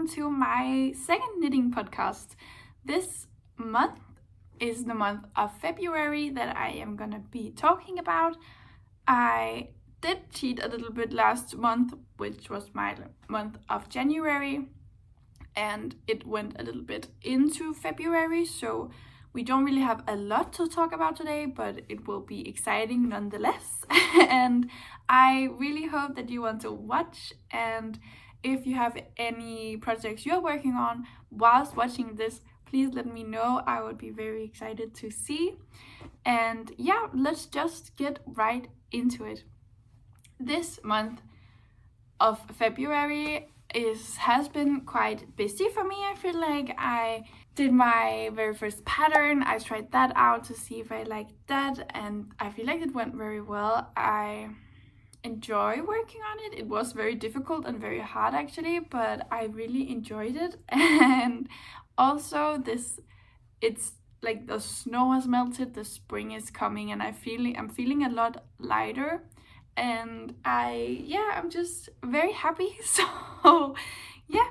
welcome to my second knitting podcast. This month is the month of February that I am gonna be talking about. I did cheat a little bit last month, which was my month of January, and it went a little bit into February, so we don't really have a lot to talk about today, but it will be exciting nonetheless. And I really hope that you want to watch, and if you have any projects you're working on whilst watching this, please let me know. I would be very excited to see. And yeah, let's just get right into it. This month of February has been quite busy for me. I feel like I did my very first pattern. I tried that out to see if I liked that, and I feel like it went very well. I enjoy working on it. It was very difficult and very hard actually, but I really enjoyed it. And also it's like the snow has melted, the spring is coming, and I'm feeling a lot lighter, and I'm just very happy. So yeah,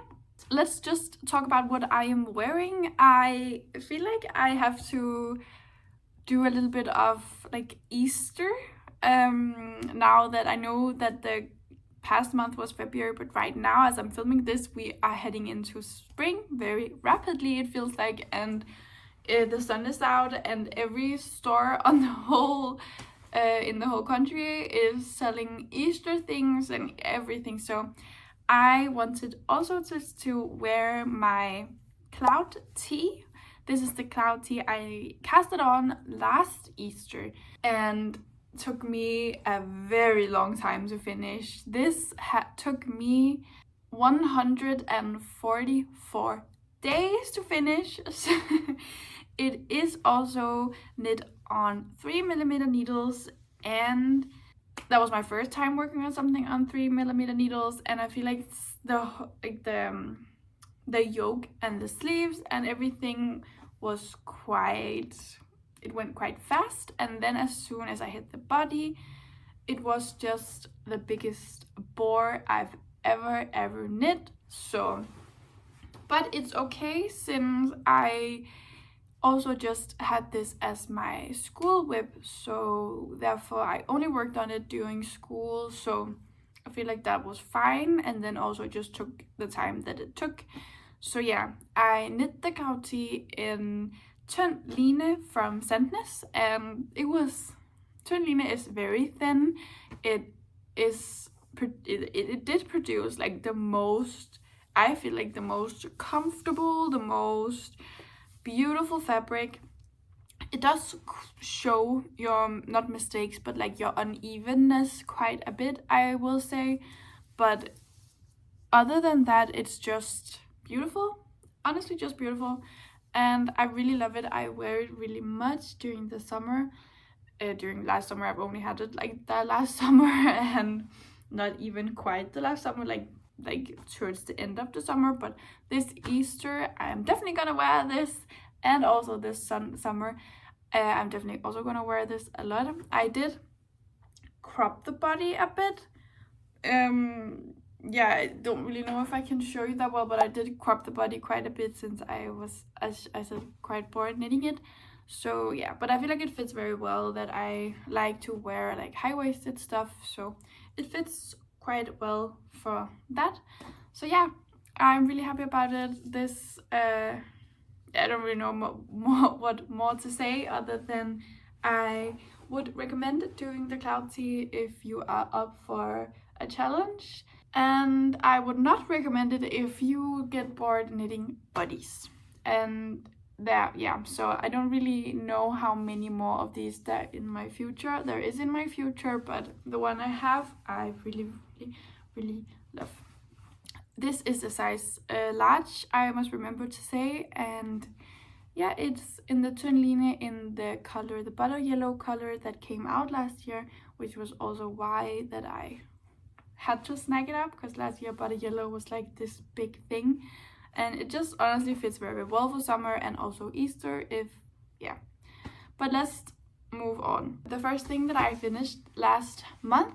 let's just talk about what I am wearing. I feel like I have to do a little bit of like Easter now that I know that the past month was February, but right now as I'm filming this, we are heading into spring very rapidly, it feels like, and the sun is out, and every store on the whole in the whole country is selling Easter things and everything. So I wanted also just to wear my cloud tee. This is the cloud tee I casted on last Easter, and took me a very long time to finish. This took me 144 days to finish. It is also knit on 3mm needles, and that was my first time working on something on 3mm needles, and I feel like the yoke and the sleeves and everything was it went quite fast, and then as soon as I hit the body, it was just the biggest bore I've ever knit. So, but it's okay, since I also just had this as my school whip, so therefore I only worked on it during school, so I feel like that was fine, and then also just took the time that it took. So yeah, I knit the cloud tee in Tynd line from Sandnes, and Tynd line is very thin. It did produce like the most, I feel like the most comfortable, the most beautiful fabric. It does show your, not mistakes, but like your unevenness quite a bit, I will say, but other than that, it's just beautiful, honestly just beautiful, and I really love it. I wear it really much during the summer. During last summer, I've only had it like the last summer, and not even quite the last summer, like towards the end of the summer. But this Easter, I'm definitely gonna wear this, and also this summer, I'm definitely also gonna wear this a lot. I did crop the body a bit. Yeah, I don't really know if I can show you that well, but I did crop the body quite a bit, since I was, as I said, quite bored knitting it. So yeah, but I feel like it fits very well, that I like to wear like high-waisted stuff, so it fits quite well for that. So yeah, I'm really happy about it. This I don't really know what more to say, other than I would recommend doing the cloud tee if you are up for a challenge, and I would not recommend it if you get bored knitting bodies. And so I don't really know how many more of these there is in my future, but the one I have, I really love. This is a size large, I must remember to say, and yeah, it's in the Tynd line in the color, the butter yellow color that came out last year, which was also why that I had to snag it up, because last year butter yellow was like this big thing, and it just honestly fits very well for summer and also Easter. But let's move on. The first thing that I finished last month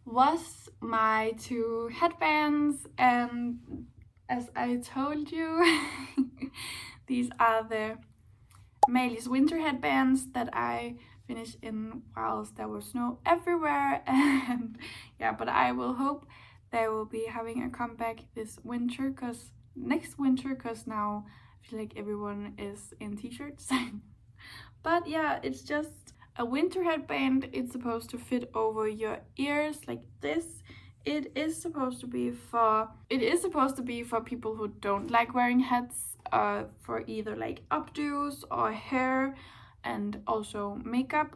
was my 2 headbands, and as I told you, these are the Amalies winter headbands that I finished in whilst there was snow everywhere. And yeah, but I will hope they will be having a comeback this winter, next winter, because now I feel like everyone is in t-shirts. But yeah, it's just a winter headband. It's supposed to fit over your ears like this. It is supposed to be for people who don't like wearing hats, for either like updos or hair, and also makeup.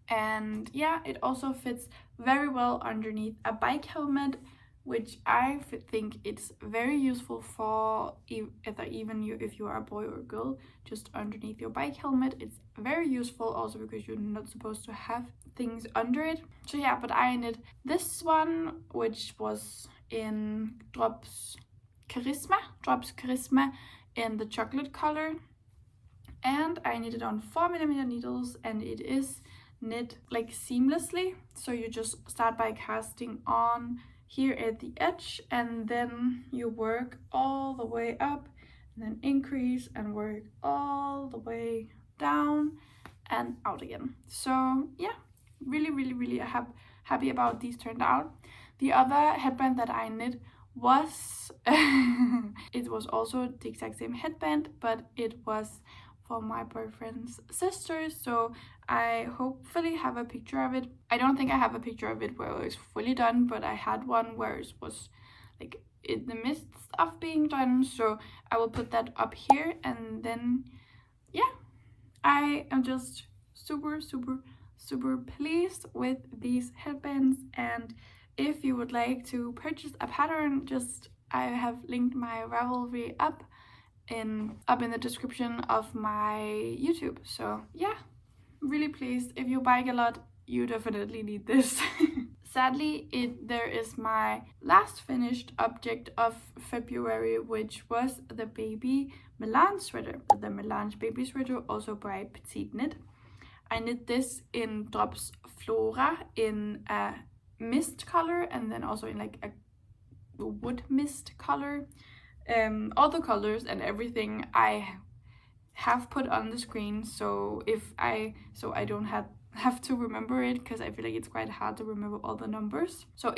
And yeah, it also fits very well underneath a bike helmet, which I think it's very useful for if you are a boy or a girl, just underneath your bike helmet. It's very useful also because you're not supposed to have things under it. So yeah, but I knit this one, which was in Drops Charisma in the chocolate color. And I knit it on 4mm needles, and it is knit like seamlessly. So you just start by casting on here at the edge, and then you work all the way up, and then increase and work all the way down and out again. So yeah, really happy about these turned out. The other headband that I knit was it was also the exact same headband, but it was for my boyfriend's sister, so I hopefully have a picture of it. I don't think I have a picture of it where it was fully done, but I had one where it was like in the midst of being done, so I will put that up here. And then yeah, I am just super pleased with these headbands. And if you would like to purchase a pattern, I have linked my Ravelry up in the description of my YouTube. So yeah, really pleased. If you bike a lot, you definitely need this. Sadly, there is my last finished object of February, which was the baby Melange sweater, the Melange baby sweater, also by Petite Knit. I knit this in Drops Flora in a mist color, and then also in like a wood mist color. All the colors and everything I have put on the screen, so I don't have to remember it, because I feel like it's quite hard to remember all the numbers. So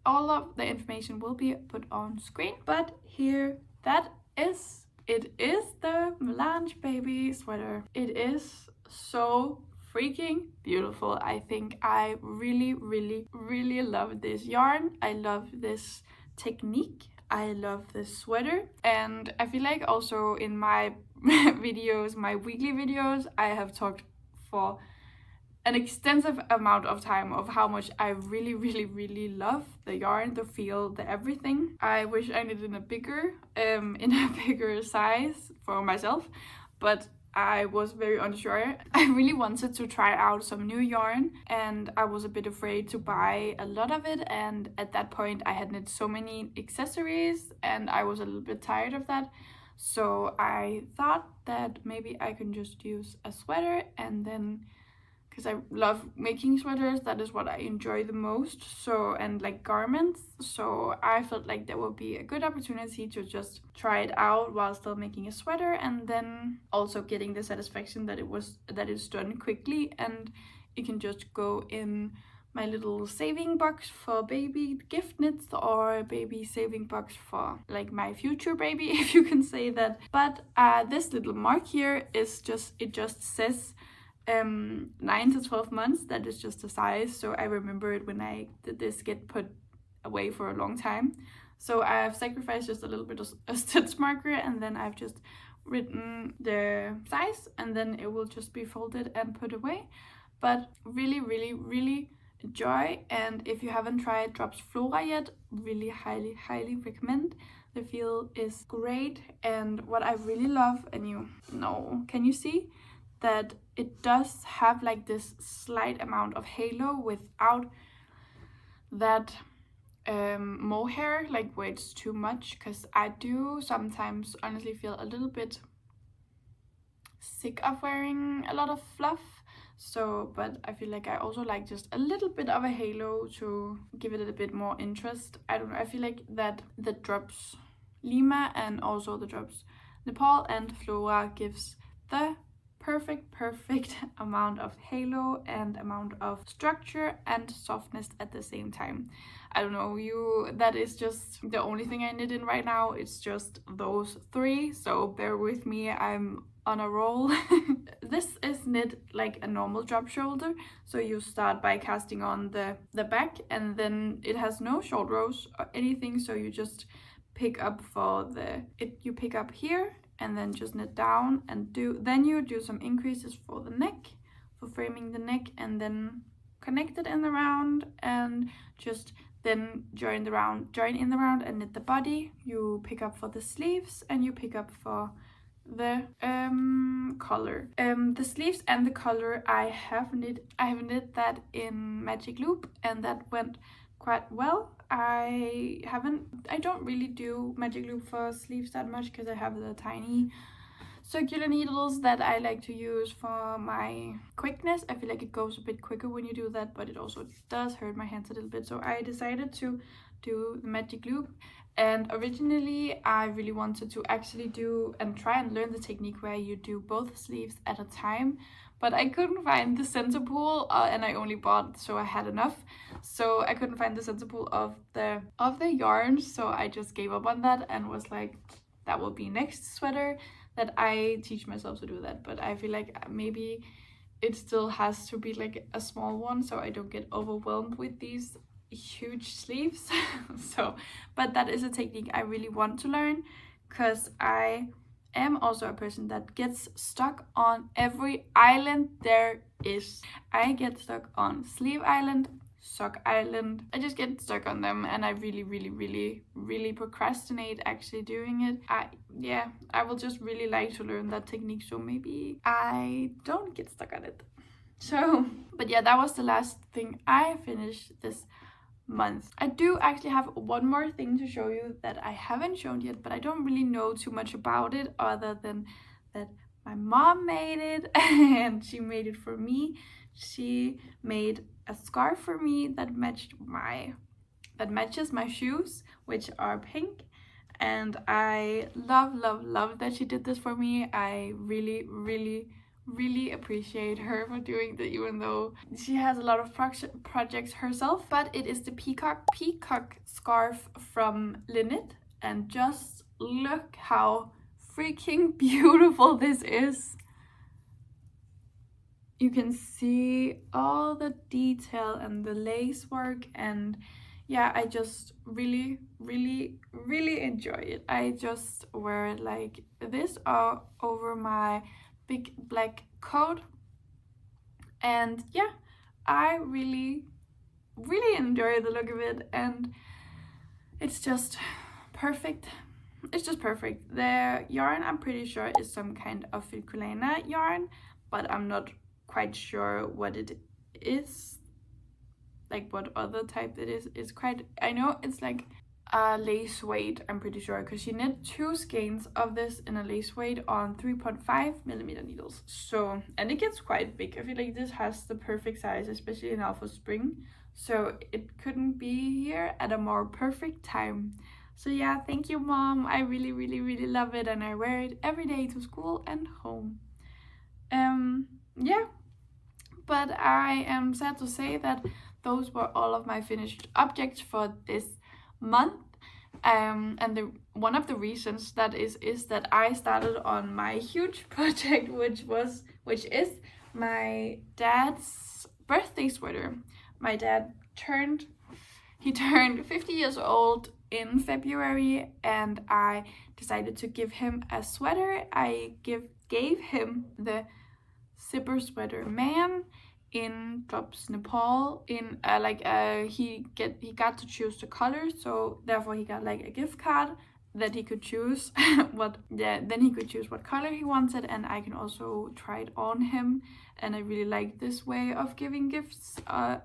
all of the information will be put on screen. But here, it is the Melange baby sweater. It is so freaking beautiful. I think I really love this yarn. I love this technique. I love this sweater, and I feel like also in my videos, my weekly videos, I have talked for an extensive amount of time of how much I really love the yarn, the feel, the everything. I wish I knitted in a bigger size for myself, but I was very unsure. I really wanted to try out some new yarn, and I was a bit afraid to buy a lot of it, and at that point I had knit so many accessories and I was a little bit tired of that. So I thought that maybe I can just use a sweater, and then because I love making sweaters, that is what I enjoy the most, so, and like garments, so I felt like there would be a good opportunity to just try it out while still making a sweater, and then also getting the satisfaction that it's done quickly, and it can just go in my little saving box for baby gift knits, or baby saving box for like my future baby, if you can say that. But this little mark here is it just says 9 to 12 months. That is just a size, so I remember it when I did this get put away for a long time. So I've sacrificed just a little bit of a stitch marker, and then I've just written the size, and then it will just be folded and put away. But really enjoy, and if you haven't tried Drops Flora yet, really highly recommend. The feel is great, and what I really love, and can you see that it does have like this slight amount of halo without that mohair, like where it's too much, because I do sometimes honestly feel a little bit sick of wearing a lot of fluff. So, but I feel like I also like just a little bit of a halo to give it a bit more interest. I don't know, I feel like that the drops Lima and also the drops Nepal and Flora gives the perfect amount of halo and amount of structure and softness at the same time. I don't know, that is just the only thing I knit in right now. It's just those three, so bear with me, I'm on a roll. This is knit like a normal drop shoulder, so you start by casting on the back, and then it has no short rows or anything, so you just pick up you pick up here and then just knit down and then you do some increases for the neck, for framing the neck, and then connect it in the round and just then join in the round and knit the body. You pick up for the sleeves and you pick up for the collar. The sleeves and the collar I have knit that in Magic Loop, and that went quite well. I don't really do Magic Loop for sleeves that much because I have the tiny circular needles that I like to use for my quickness. I feel like it goes a bit quicker when you do that, but it also does hurt my hands a little bit. So I decided to do the Magic Loop. And originally I really wanted to actually do and try and learn the technique where you do both sleeves at a time, but I couldn't find the center pool, and I only bought, so I had enough, so I couldn't find the center pool of the yarn, so I just gave up on that and was like, that will be next sweater that I teach myself to do that. But I feel like maybe it still has to be like a small one so I don't get overwhelmed with these huge sleeves. So, but that is a technique I really want to learn, because I am also a person that gets stuck on every island there is. I get stuck on sleeve island, sock island. I just get stuck on them, and I really procrastinate actually doing it. I will just really like to learn that technique, so maybe I don't get stuck on it. So, but yeah, that was the last thing I finished this month. I do actually have one more thing to show you that I haven't shown yet, but I don't really know too much about it other than that my mom made it and she made it for me. She made a scarf for me that matches my shoes, which are pink, and I love that she did this for me. I really appreciate her for doing that, even though she has a lot of projects herself. But it is the peacock scarf from Linnet, and just look how freaking beautiful this is. You can see all the detail and the lace work, and yeah, I just really enjoy it. I just wear it like this over my big black coat, and yeah, I really enjoy the look of it, and it's just perfect. It's just perfect. The yarn, I'm pretty sure, is some kind of Filculana yarn, but I'm not quite sure what it is, like what other type it is. It's quite, I know it's like a lace weight, I'm pretty sure, because she knit 2 skeins of this in a lace weight on 3.5mm needles. So, and it gets quite big. I feel like this has the perfect size, especially now for spring, so it couldn't be here at a more perfect time. So yeah, thank you, Mom. I really love it, and I wear it every day to school and home. Yeah, but I am sad to say that those were all of my finished objects for this month. And one of the reasons that is that I started on my huge project, which is my dad's birthday sweater. My dad turned 50 years old in February, and I decided to give him a sweater. I gave him the zipper sweater man in Drops Nepal. In he got to choose the color, so therefore he got like a gift card that he could choose then he could choose what color he wanted, and I can also try it on him. And I really like this way of giving gifts,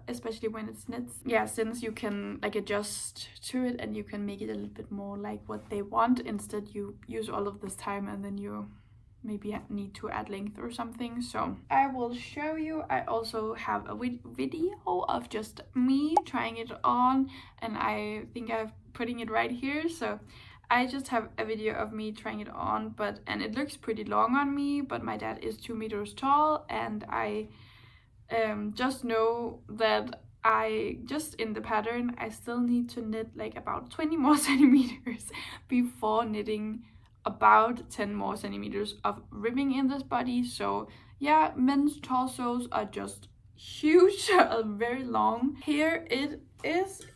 especially when it's knits. Yeah, since you can like adjust to it and you can make it a little bit more like what they want, instead you use all of this time and then you maybe I need to add length or something. So I will show you. I also have a video of just me trying it on, and I think I'm putting it right here. So I just have a video of me trying it on, and it looks pretty long on me, but my dad is 2 meters tall, and I just know that I just in the pattern I still need to knit like about 20 more centimeters before knitting about 10 more centimeters of ribbing in this body. So yeah, men's torsos are just huge, very long. Here it is.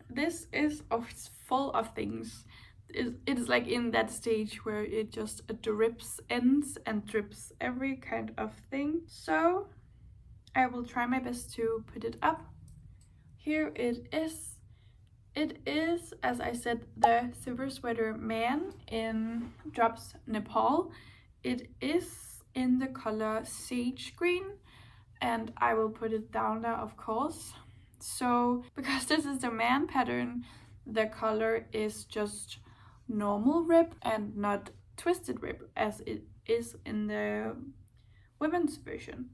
This is it's full of things. It is like in that stage where it just drips ends and drips every kind of thing. So I will try my best to put it up. Here it is. It is, as I said, the Silver Sweater Man in Drops Nepal. It is in the color Sage Green, and I will put it down there, of course. So, because this is the man pattern, the color is just normal rib and not twisted rib, as it is in the women's version.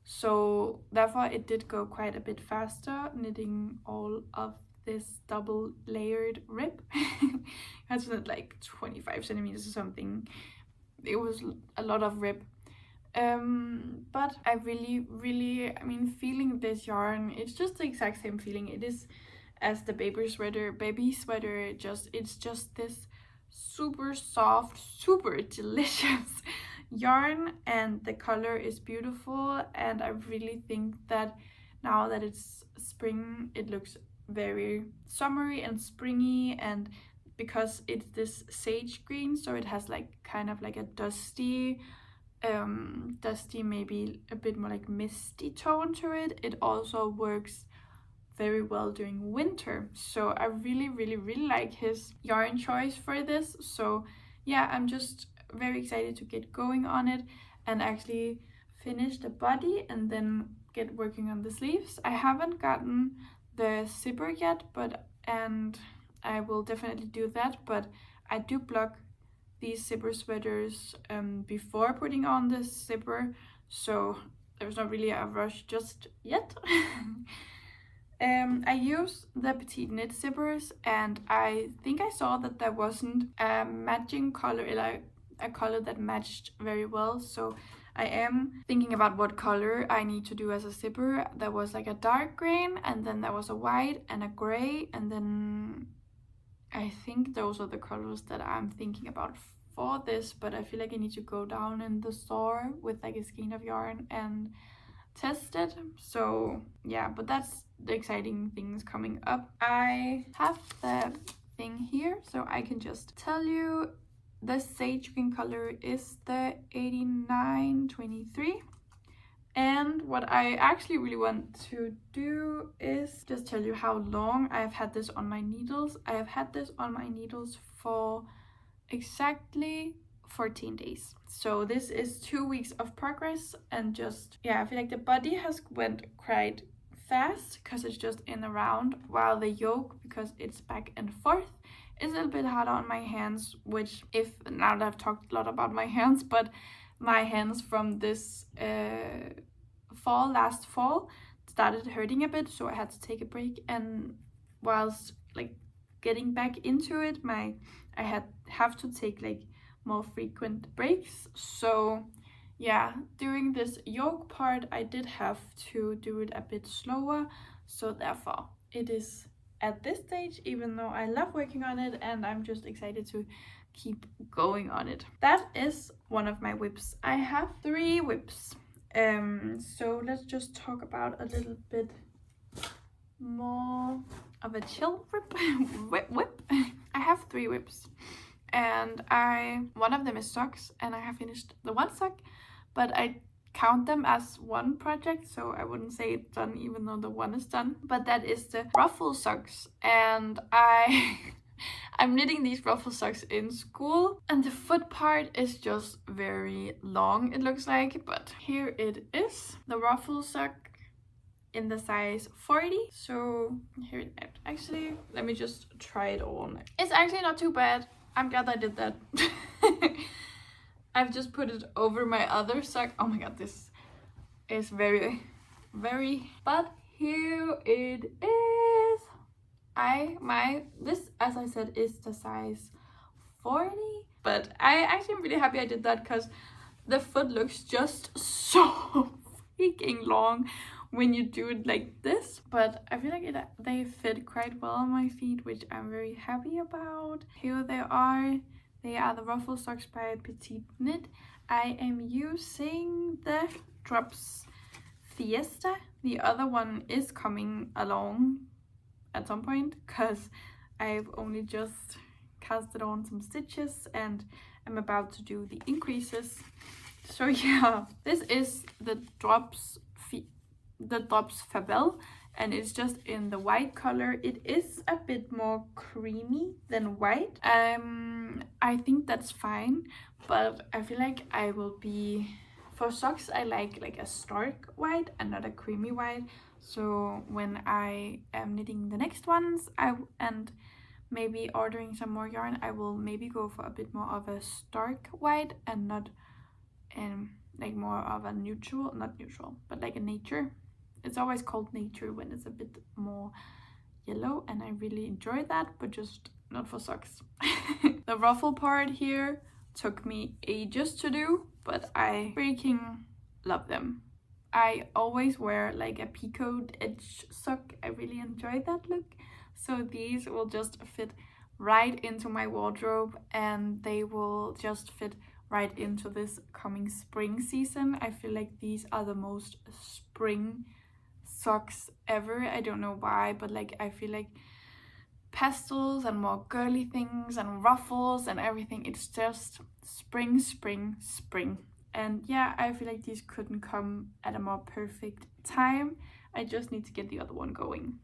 So therefore it did go quite a bit faster knitting all of this double layered rib. That's like 25 centimeters or something. It was a lot of rib. But I really, I mean, feeling this yarn, it's just the exact same feeling it is as the baby sweater. It's just this super soft, super delicious yarn, and the color is beautiful, and I really think that now that it's spring it looks very summery and springy, and because it's this sage green, so it has like kind of like a dusty maybe a bit more like misty tone to it. It also works very well during winter, so I really like his yarn choice for this. So yeah, I'm just very excited to get going on it and actually finish the body and then get working on the sleeves. I haven't gotten the zipper yet, and I will definitely do that, but I do block these zipper sweaters before putting on this zipper, so there's not really a rush just yet. I use the petite knit zippers, and I think I saw that there wasn't a matching color, like a color that matched very well, so I am thinking about what color I need to do as a zipper. There was like a dark green, and then there was a white and a gray, and then I think those are the colors that I'm thinking about for this, but I feel like I need to go down in the store with like a skein of yarn and test it. So yeah, but that's the exciting things coming up. I have the thing here, so I can just tell you the sage green color is the 8923. And what I actually really want to do is just tell you how long I've had this on my needles. I have had this on my needles for exactly 14 days. So this is 2 weeks of progress, and just, yeah, I feel like the body has went quite fast because it's just in and around, while the yoke, because it's back and forth, is a little bit harder on my hands, which, if now that I've talked a lot about my hands, but my hands from this last fall started hurting a bit, so I had to take a break, and whilst like getting back into it, I have to take like more frequent breaks. So yeah, during this yoke part I did have to do it a bit slower, so therefore it is at this stage, even though I love working on it and I'm just excited to keep going on it. That is one of my whips. I have 3 whips. So let's just talk about a little bit more of a chill whip. I have 3 whips, and one of them is socks, and I have finished the one sock, but I count them as one project, so I wouldn't say it's done even though the one is done. But that is the Ruffle Socks, and I'm knitting these Ruffle Socks in school, and the foot part is just very long, it looks like, but here it is, the Ruffle Sock in the size 40. So here it is. Actually, let me just try it on. It's actually not too bad. I'm glad I did that. I've just put it over my other sock. Oh my god, this is very, but here it is. This, as I said, is the size 40, but I actually am really happy I did that because the foot looks just so freaking long when you do it like this, but I feel like they fit quite well on my feet, which I'm very happy about. Here they are the Ruffle Socks by Petite Knit. I am using the Drops Fiesta. The other one is coming along at some point because I've only just casted on some stitches and I'm about to do the increases. So yeah, this is the Drops Fabel, and it's just in the white color. It is a bit more creamy than white. I think that's fine, but I feel like I will be, for socks I like a stark white and not a creamy white. So when I am knitting the next ones and maybe ordering some more yarn, I will maybe go for a bit more of a stark white and not like more of a neutral, not neutral, but like a nature. It's always called nature when it's a bit more yellow, and I really enjoy that, but just not for socks. The ruffle part here took me ages to do, but I freaking love them. I always wear like a picoed edge sock. I really enjoy that look. So these will just fit right into my wardrobe, and they will just fit right into this coming spring season. I feel like these are the most spring socks ever. I don't know why, but like I feel like pastels and more girly things and ruffles and everything, it's just spring, spring, spring. And yeah, I feel like these couldn't come at a more perfect time. I just need to get the other one going.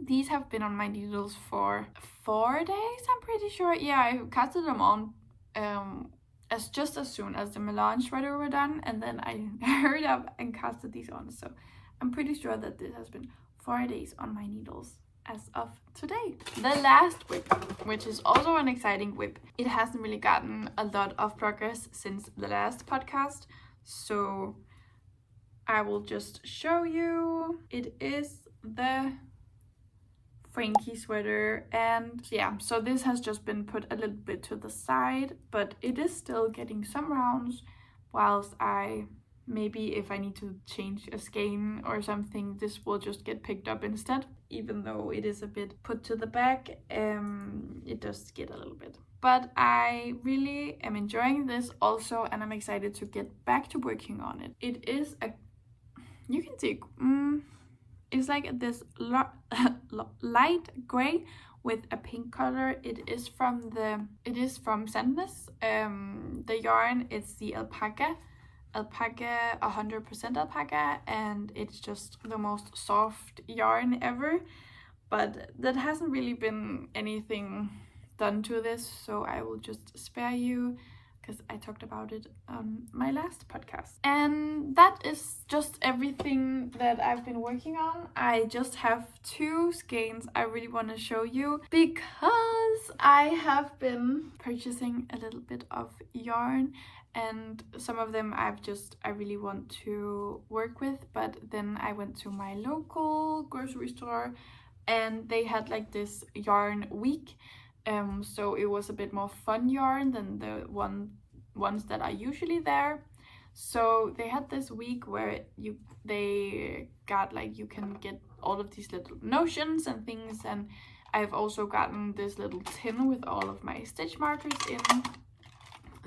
These have been on my needles for 4 days, I'm pretty sure. Yeah, I casted them on just as soon as the Melange Sweater were done, and then I hurried up and casted these on. So I'm pretty sure that this has been 4 days on my needles as of today. The last whip, which is also an exciting whip. It hasn't really gotten a lot of progress since the last podcast, so I will just show you. It is the Frankie Sweater, and yeah, so this has just been put a little bit to the side, but it is still getting some rounds, whilst maybe if I need to change a skein or something, this will just get picked up instead. Even though it is a bit put to the back, it does get a little bit. But I really am enjoying this also, and I'm excited to get back to working on it. It is you can see, it's like this light gray with a pink color. It is from Sandnes. The yarn, it's the alpaca 100% alpaca, and it's just the most soft yarn ever, but that hasn't really been anything done to this, so I will just spare you because I talked about it on my last podcast. And that is just everything that I've been working on. I just have 2 skeins I really want to show you because I have been purchasing a little bit of yarn, and some of them I really want to work with, but then I went to my local grocery store and they had like this yarn week. So it was a bit more fun yarn than the ones that are usually there. So they had this week where they got like, you can get all of these little notions and things, and I've also gotten this little tin with all of my stitch markers in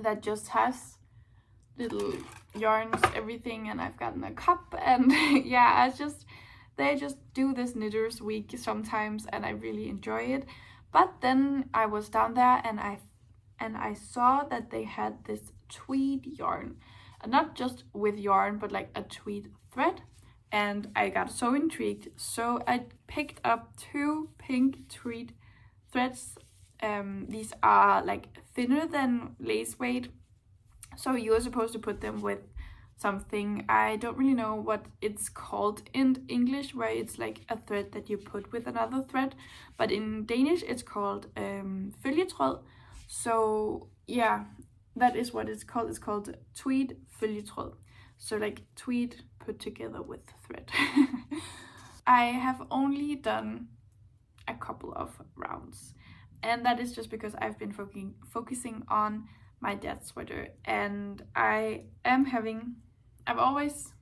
that just has little yarns, everything, and I've gotten a cup, and yeah, they just do this knitters week sometimes, and I really enjoy it. But then I was down there and I saw that they had this tweed yarn, and not just with yarn, but like a tweed thread, and I got so intrigued, so I picked up 2 pink tweed threads. These are like thinner than lace weight, so you're supposed to put them with something. I don't really know what it's called in English, where it's like a thread that you put with another thread, but in Danish it's called følgetråd. So yeah, that is what it's called. It's called tweed følgetråd. So like tweed put together with thread. I have only done a couple of rounds, and that is just because I've been focusing on my dad's sweater, and I've always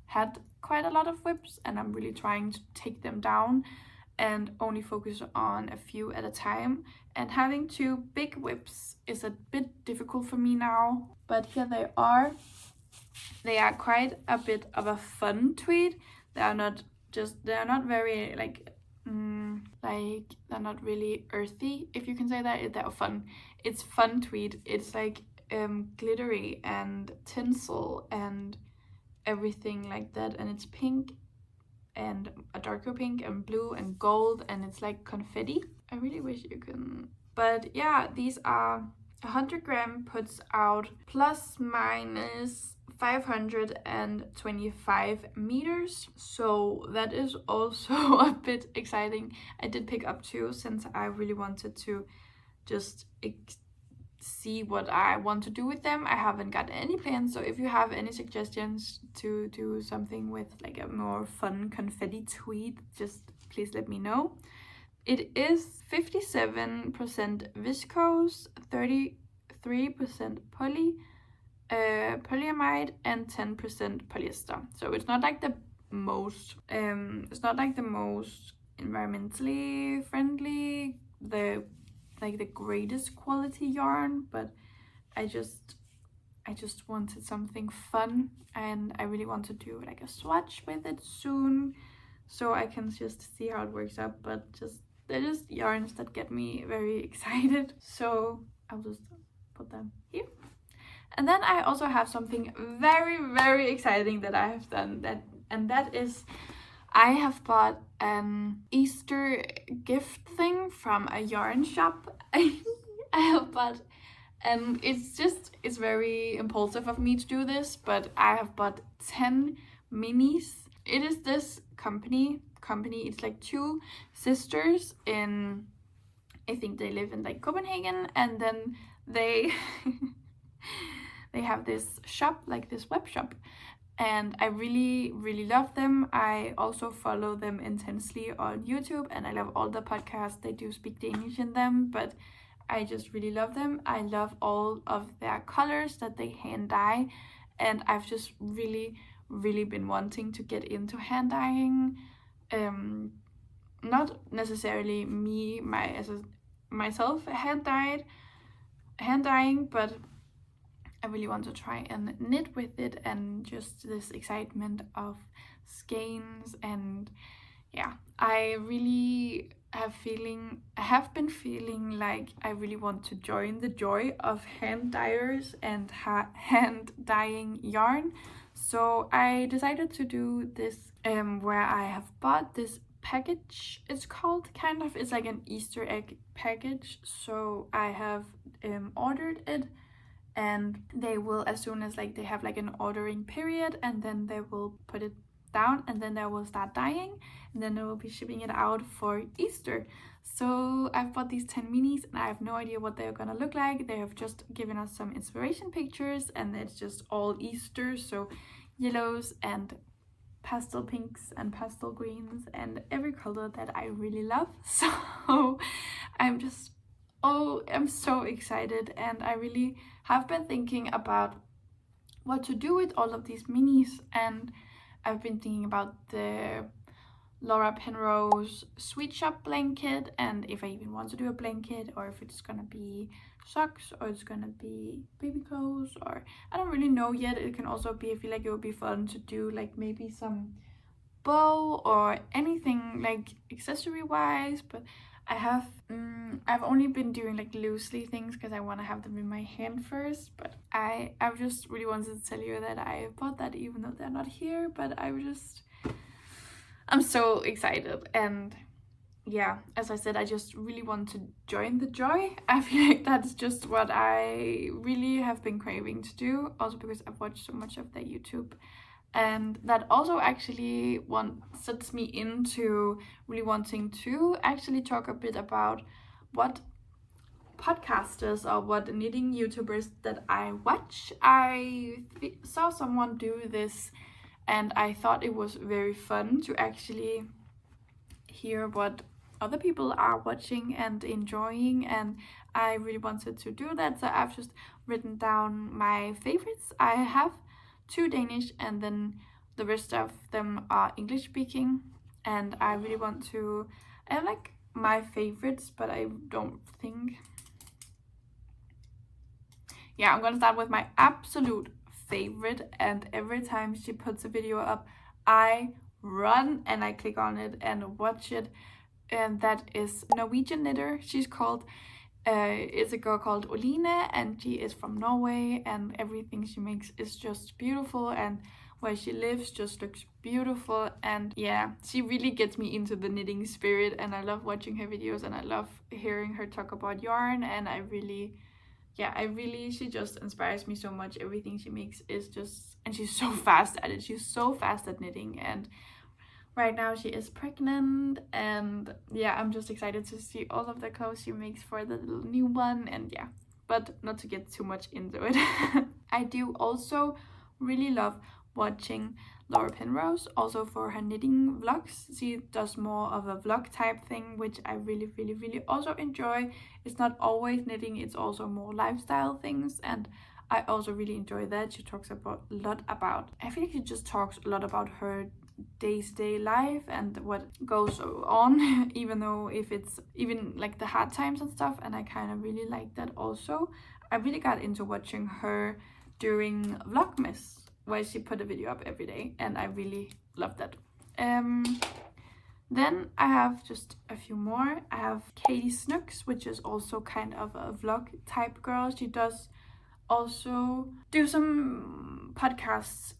had quite a lot of whips, and I'm really trying to take them down and only focus on a few at a time. And having 2 big whips is a bit difficult for me now, but here they are. They are quite a bit of a fun tweed. They are not very they're not really earthy, if you can say that. They're fun. It's fun tweed. It's like glittery and tinsel and everything like that, and it's pink and a darker pink and blue and gold, and it's like confetti. I really wish you can, but yeah, these are 100 gram, puts out plus minus 525 meters, so that is also a bit exciting. I did pick up 2 since I really wanted to just see what I want to do with them. I haven't got any plans, so if you have any suggestions to do something with like a more fun confetti tweed, just please let me know. It is 57% viscose, 33% polyamide, and 10% polyester. So it's not like the most environmentally friendly, the greatest quality yarn, but I just wanted something fun, and I really want to do like a swatch with it soon, so I can just see how it works out. But they're just yarns that get me very excited, so I'll just put them here. And then I also have something very, very exciting that I have done, that is I have bought an Easter gift thing from a yarn shop. I have bought, and it's very impulsive of me to do this, but I have bought 10 minis. It is this company. It's like 2 sisters in, I think they live in like Copenhagen, and then they they have this shop, like this web shop, and I really, really love them. I also follow them intensely on YouTube, and I love all the podcasts. They do speak Danish in them, but I just really love them. I love all of their colors that they hand dye, and I've just really, really been wanting to get into hand dyeing. Not necessarily myself hand dyeing, but I really want to try and knit with it, and just this excitement of skeins. And yeah, I really have been feeling like I really want to join the joy of hand dyers and hand dyeing yarn. So I decided to do this where I have bought this package, it's called, kind of, it's like an Easter egg package. So I have ordered it, and they will, as soon as like they have like an ordering period, and then they will put it down, and then they will start dyeing, and then they will be shipping it out for Easter. So I've bought these 10 minis, and I have no idea what they're gonna look like. They have just given us some inspiration pictures, and it's just all Easter, so yellows and pastel pinks and pastel greens and every color that I really love. So I'm so excited, and I really have been thinking about what to do with all of these minis, and I've been thinking about the Laura Penrose Sweet Shop blanket, and if I even want to do a blanket, or if it's gonna be socks, or it's gonna be baby clothes, or I don't really know yet. It can also be, I feel like it would be fun to do like maybe some bow or anything like accessory wise, but I've only been doing like loosely things because I want to have them in my hand first. But I just really wanted to tell you that I bought that, even though they're not here. But I'm so excited, and yeah, as I said, I just really want to join the joy. I feel like that's just what I really have been craving to do, also because I've watched so much of their YouTube. And that also actually sets me into really wanting to actually talk a bit about what podcasters or what knitting YouTubers that I watch. I saw someone do this and I thought it was very fun to actually hear what other people are watching and enjoying, and I really wanted to do that, so I've just written down my favorites. I have 2 Danish and then the rest of them are English speaking, and I really want to, I have like my favorites, but I don't think, yeah, I'm gonna start with my absolute favorite, and every time she puts a video up I run and I click on it and watch it, and that is Norwegian knitter. She's called it's a girl called Oline, and she is from Norway, and everything she makes is just beautiful, and where she lives just looks beautiful. And yeah, she really gets me into the knitting spirit, and I love watching her videos, and I love hearing her talk about yarn, and she just inspires me so much. Everything she makes is just, and she's so fast at it. She's so fast at knitting, and right now she is pregnant, and yeah, I'm just excited to see all of the clothes she makes for the little new one. And yeah, but not to get too much into it. I do also really love watching Laura Penrose, also for her knitting vlogs. She does more of a vlog type thing, which I really also enjoy. It's not always knitting, it's also more lifestyle things, and I also really enjoy that. She talks about a lot about, I feel like she just talks a lot about her day-to-day life and what goes on, even though if it's even like the hard times and stuff, and I kind of really like that also. I really got into watching her during Vlogmas, where she put a video up every day, and I really love that. Then I have just a few more. I have Katie Snooks, which is also kind of a vlog type girl. She does also do some podcasts,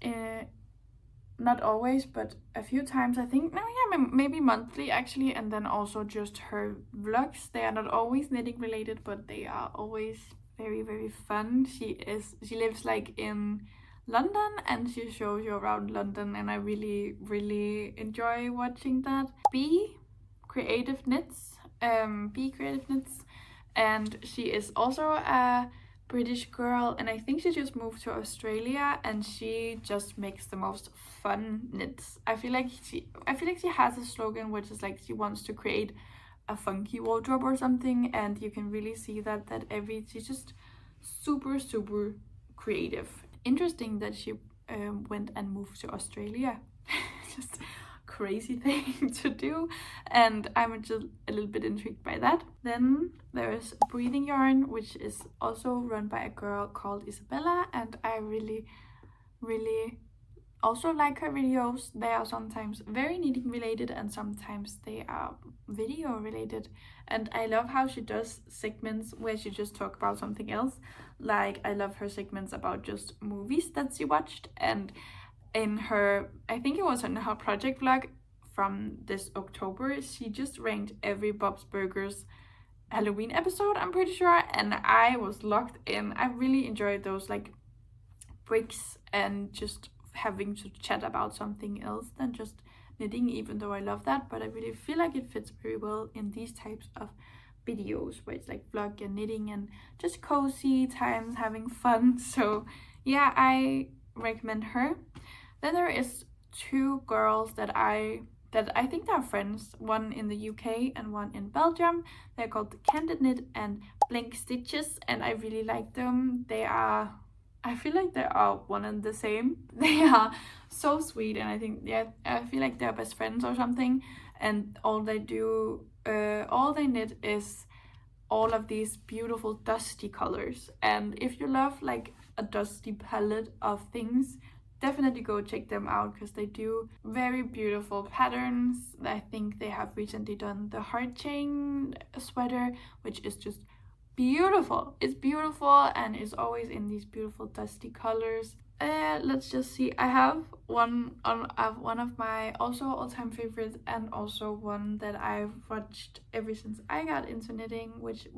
not always, but a few times, I think. No, yeah, maybe monthly actually. And then also just her vlogs. They are not always knitting related, but they are always very fun. She lives like in London, and she shows you around London, and I really enjoy watching that. B Creative Knits, and she is also a British girl, and I think she just moved to Australia, and she just makes the most fun knits. I feel like she has a slogan which is like she wants to create a funky wardrobe or something, and you can really see that she's just super creative. Interesting that she went and moved to Australia. Just crazy thing to do, and I'm just a little bit intrigued by that. Then there's Breathing Yarn, which is also run by a girl called Isabella, and I really also like her videos. They are sometimes very knitting related and sometimes they are video related, and I love how she does segments where she just talk about something else. Like I love her segments about just movies that she watched, and in her, I think it was in her project vlog from this October, she just ranked every Bob's Burgers Halloween episode, I'm pretty sure, and I was locked in. I really enjoyed those like breaks and just having to chat about something else than just knitting, even though I love that. But I really feel like it fits very well in these types of videos where it's like vlog and knitting and just cozy times having fun. So yeah, I recommend her. Then there is 2 girls that I think they're friends, one in the UK and one in Belgium. They're called Candid Knit and Blink Stitches, and I really like them. I feel like they are one and the same. They are so sweet, and I think, yeah, I feel like they're best friends or something. And all they knit is all of these beautiful dusty colors. And if you love like a dusty palette of things, definitely go check them out, because they do very beautiful patterns. I think they have recently done the heart chain sweater, which is just beautiful. It's beautiful and it's always in these beautiful dusty colors. Let's just see. I have one of my also all-time favorites, and also one that I've watched ever since I got into knitting, which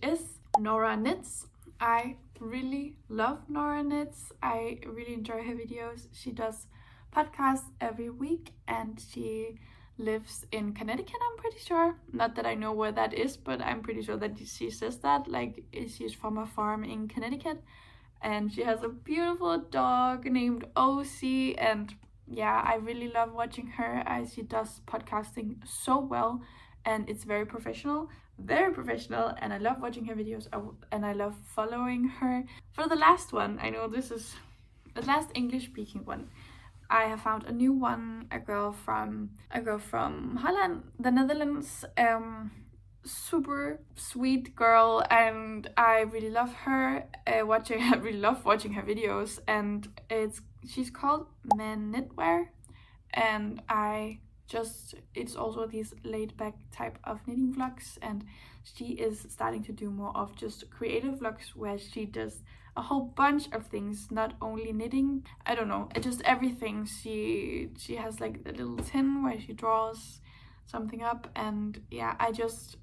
is Nora Knits. I really love Nora Knits. I really enjoy her videos. She does podcasts every week, and she lives in Connecticut, I'm pretty sure. Not that I know where that is, but I'm pretty sure that she says that, like she's from a farm in Connecticut. And she has a beautiful dog named OC, and yeah, I really love watching her as she does podcasting so well, and it's very professional, and I love watching her videos, and I love following her. For the last one, I know this is the last English speaking one, I have found a new one, a girl from Holland, the Netherlands, super sweet girl, and I really love her. I really love watching her videos, and she's called Knitwear, and it's also these laid back type of knitting vlogs, and she is starting to do more of just creative vlogs where she does a whole bunch of things, not only knitting, I don't know, just everything. She has like a little tin where she draws something up, and yeah, I just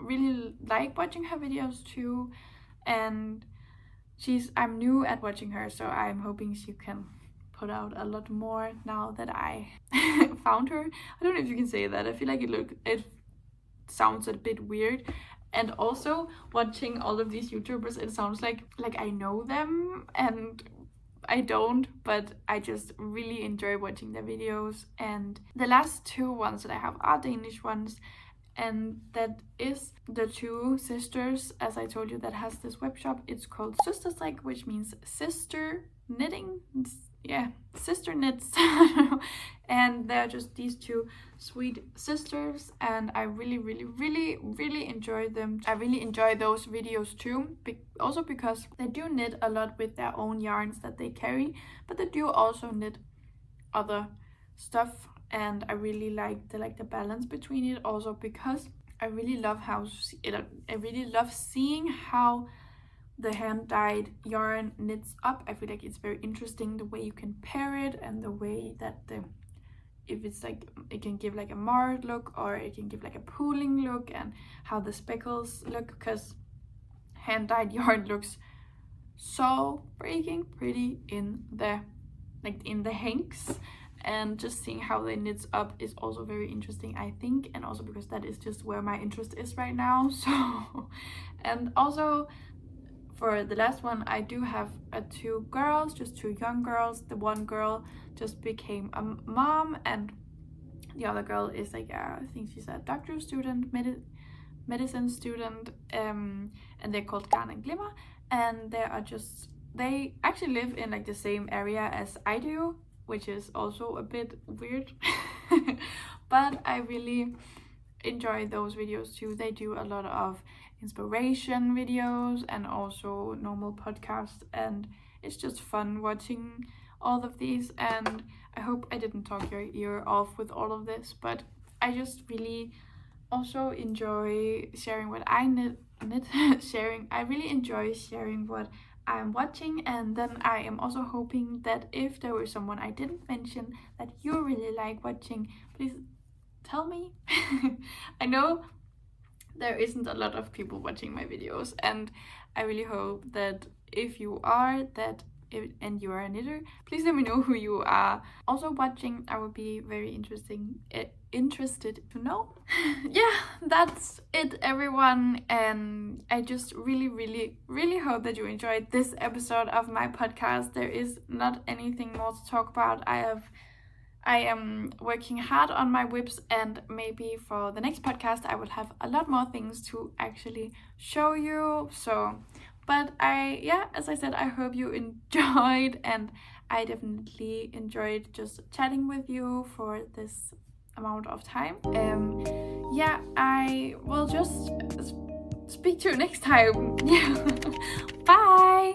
really like watching her videos too. And I'm new at watching her, so I'm hoping she can put out a lot more now that I found her. I don't know if you can say that. I feel like it sounds a bit weird. And also watching all of these YouTubers, it sounds like I know them, and I don't, but I just really enjoy watching their videos. And the last two ones that I have are Danish ones, and that is the two sisters, as I told you, that has this web shop. It's called Søsterstrik, which means sister knitting. Yeah, sister knits. And they're just these two sweet sisters, and I really, really, really, really enjoy them. I really enjoy those videos too, also because they do knit a lot with their own yarns that they carry, but they do also knit other stuff, and I really like the balance between it, also because I really love seeing how the hand-dyed yarn knits up. I feel like it's very interesting the way you can pair it, and the way that if it's like, it can give like a marred look, or it can give like a pooling look, and how the speckles look, because hand-dyed yarn looks so freaking pretty in the hanks. And just seeing how they knits up is also very interesting, I think, and also because that is just where my interest is right now. So, and also for the last one, I do have two girls, just two young girls. The one girl just became a mom, and the other girl is like I think she's a doctor student, medicine student, and they're called Garn and Glimmer, and they actually live in like the same area as I do, which is also a bit weird. But I really enjoy those videos too. They do a lot of inspiration videos and also normal podcasts, and it's just fun watching all of these. And I hope I didn't talk your ear off with all of this, but I just really also enjoy sharing what I knit I really enjoy sharing what I'm watching. And then I am also hoping that if there was someone I didn't mention that you really like watching, please tell me. I know there isn't a lot of people watching my videos, and I really hope that if you are and you are a knitter, please let me know who you are also watching. I would be very interested to know. Yeah, that's it, everyone, and I just really, really, really hope that you enjoyed this episode of my podcast. There is not anything more to talk about. I am working hard on my whips, and maybe for the next podcast I will have a lot more things to actually show you. So, but as I said, I hope you enjoyed, and I definitely enjoyed just chatting with you for this amount of time. I will just speak to you next time. Yeah. Bye.